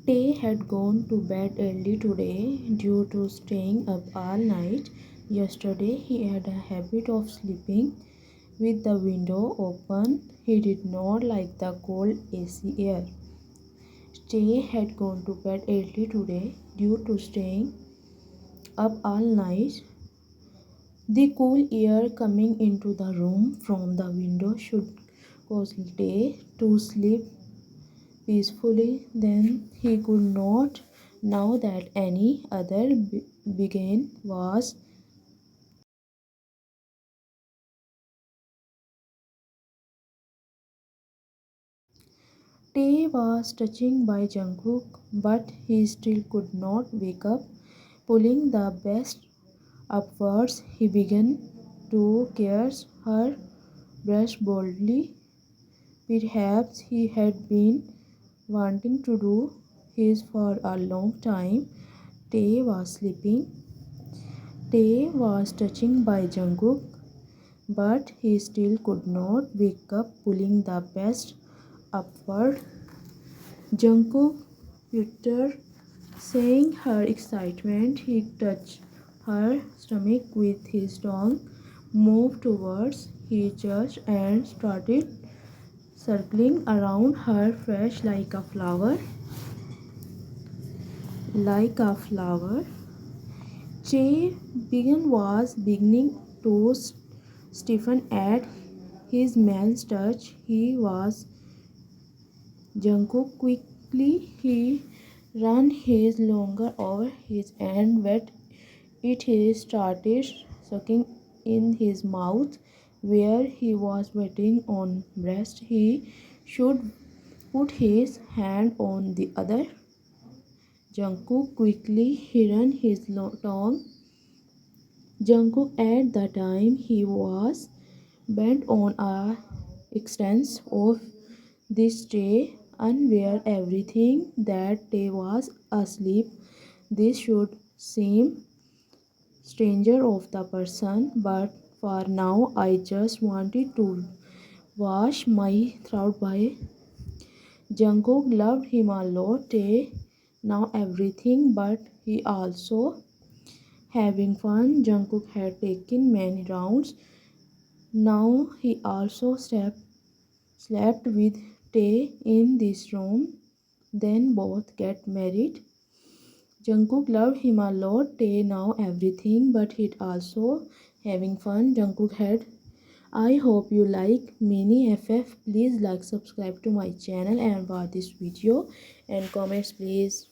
Tay had gone to bed early today due to staying up all night. Yesterday he had a habit of sleeping with the window open. He did not like the cold AC air. Tay had gone to bed early today due to staying up all night. The cool air coming into the room from the window should cause Tay to sleep peacefully. Then he could not now that any other begin was. Tay was touching by Jungkook, but he still could not wake up. Pulling the best upwards, he began to kiss her breast boldly. Perhaps he had been wanting to do his for a long time. Tay was sleeping. Tay was touching by Jungkook, but he still could not wake up. Pulling the best upward, Jungkook uttered, saying her excitement. He touched her stomach with his tongue, moved towards his chest, and started circling around her fresh like a flower. Che began was beginning to stiffen at his man's touch. He was Jungkook. Quickly he ran his longer over his and wet it. He started sucking in his mouth where he was wetting on breast. He should put his hand on the other. Jungkook quickly hidden his tongue. Jungkook at the time he was bent on a extent of this day, unaware everything that day was asleep. This should seem stranger of the person, but for now I just wanted to wash my throat by. Jungkook loved him a lot. Now everything, but he also having fun. Jungkook had taken many rounds. Now he also slept with Tae in this room. Then both get married. Jungkook loved him a lot. Tae now everything, but he also having fun. Jungkook had. I hope you like Mini FF. Please like, subscribe to my channel and watch this video and comments please.